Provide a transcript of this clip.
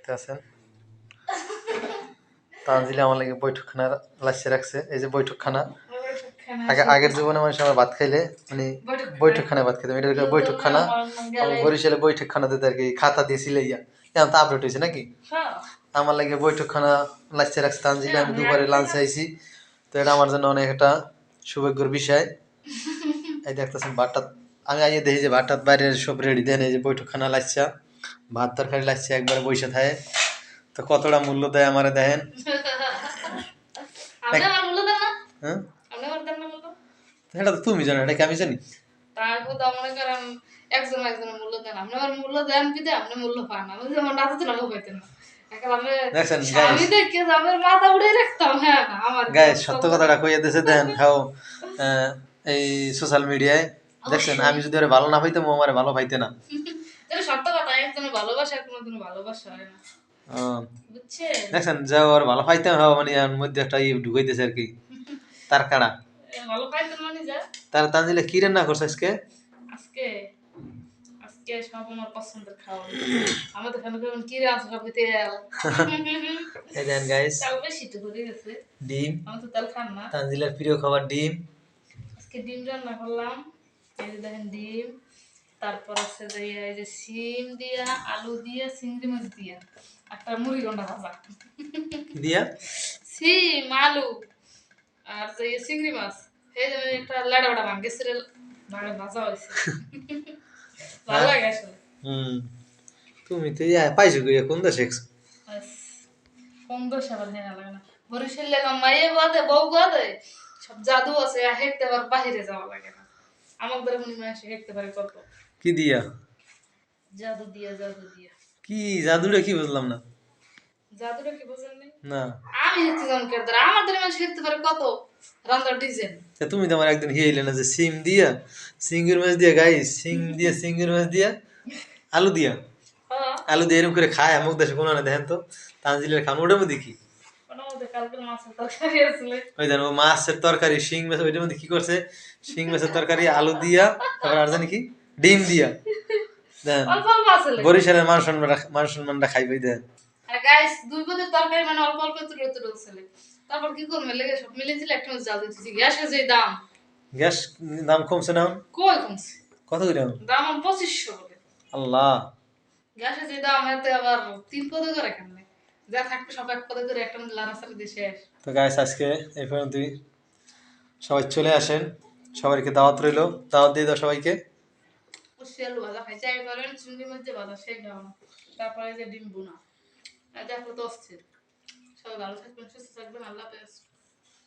দেখতে আছেন তানজিলা আমার লাগে বৈঠকখানা লাইসে রাখছে। এই যে বৈঠকখানা, আগের জীবনে মানুষ আমার ভাত খাইলে মানে বৈঠকখানায় ভাত খেতাম, এটা বৈঠকখানা। আমি বরিশালে বৈঠকখানাতে আর কি খাতা দিয়েছিল ইয়া, এখন তো আপডেট হয়েছে নাকি। আমার লাগে বৈঠকখানা লাইসে রাখছে তানজিলা। আমি দুপুরে লাঞ্চে আইছি, তো এটা আমার জন্য অনেক একটা সৌভাগ্যের বিষয়। এই দেখতেছেন ভাতটা, আমি আগে দেখি যে ভাতটার বাইরের সব রেডি দেন। এই যে বৈঠকখানা লাইসা, ভাত তরকারি লাগছে একবারে বসে থাকে, তো কতটা মূল্য দেয় আমারে দেখেন। হ্যাঁ এটা তো তুমি জানো, এটা কি আমি জানি? তারপর তো মনে করেন একজন একজনের মূল্য দেন, আপনি আমার মূল্য দেন বিদে আপনি মূল্য পান, আমি যেমন নাচতে নামও পাইতেন না। আমি দেখে আমার মাথা উড়ে রাখতাম। হ্যাঁ আমার গায়ে সত্য কথাটা কইয়া দিয়েছে দেন হাও এই সোশ্যাল মিডিয়ায় দেখছেন। আমি যদি ওরা ভালো না পাইতাম, ও আমার ভালো পাইতে না। সত্য কথা, একজনের ভালোবাসা কোনোদিন ভালোবাসা হয় না, বুঝছেন? দেখছেন যা ওর ভালো পাইতাম হ্যাঁ, মানে এর মধ্যে একটা ঢুকাইতেছে আর কি তার কাড়া। ভালো পাইতাম মানে যা তার তানজিলা কি রান্না করছে আজকে? আজকে আজকে সব আমার পছন্দের খাওয়া। আমাদের এখানে কেমন কি রান্না সব তেল। এই দেন গাইস, তেল বেশি তো হয়ে গেছে। ডিম, আমি তো তেল খান না। তানজিলার প্রিয় খাবার ডিম। আজকে ডিম রান্না করলাম, এই যে দেখেন ডিম, তারপর আছে যে এই যে সিম দিয়া, আলু দিয়া, চিংড়ি মাছ দিয়া একটা মুড়ি গন্ডা ভাজা। কি দিয়া? সিম, আলু আর যে চিংড়ি মাছ, এই যে একটা লাড়া বাড়া ভাঙ্গেছে ভাজা হয়েছে। ভালো লাগে আসলে। তুমি তো ইয়া পাইছো কইয়া কোন দেশে শিখছো? কোন দোষ আবার হেনা লাগে না, বরিশালে মাইয়ে বাদে বউ বাদে সব জাদু আছে, হেঁটতে পার বাহিরে যাওয়া লাগে না। আমার দ্বারা মনে হয় হেঁটতে পারে কত। কি দিয়া? জাদু দিয়া, জাদু দিয়া। কি জাদুটা কি বুঝলাম না। জাদুটা কি বুঝেন নাই? না আমি হেঁটতে জানি কার দ্বারা, আমার দ্বারা মানুষ হেঁটতে পারে কত রান্নার ডিজাইন। তুমি তো আমার একদিন হিয়াইলে না যে সিম দিয়া সিঙ্গুর মাছ দিয়া, গাইস সিম দিয়া সিঙ্গুর মাছ দিয়া আলু দিয়া, আলু দিয়ে এরকম করে খায় আমুক দেশে কোনো না দেখেন তো। তানজিলের খান ওটার মধ্যে কি ওই দেন ও মাছের তরকারি শিং মাছ, ওইটার মধ্যে কি করছে শিং মাছের তরকারি আলু দিয়া, তারপর আর জানি কি ডিম দিয়া দেন। বরিশালের মান সম্মানটা খাইবই দেন। গাইস দুই পদের তরকারি মানে অল্প অল্প তুলে তুলে ছেলে, তারপর কি করবে লেগে সব মিলে দিলে একটা জাল দিতেছি। গ্যাসের যে দাম, গ্যাস দাম কমছে না? কই কমছে? কত করে দাম 2500 বলে। আল্লাহ, গ্যাসের যে দাম এতে আবার 3 পদে করে কেমনে, যা থাকবে সব এক পদে করে একটা লানা সালে দিয়ে শেষ। তো গাইস আজকে এই পর্যন্তই, সবাই চলে আসেন, সবাইকে দাওয়াত রইলো, দাওয়াত দিয়ে দাও সবাইকে। আলু ভাজা খাই চাই করেন, চিংড়ি মাছ দিয়ে ভাজা সেই খাওয়ানো, তারপরে যে ডিম বোনা, দেখো তো অস্থির। সবাই ভালো থাকবেন, সুস্থ থাকবেন, আল্লাহ হাফেজ।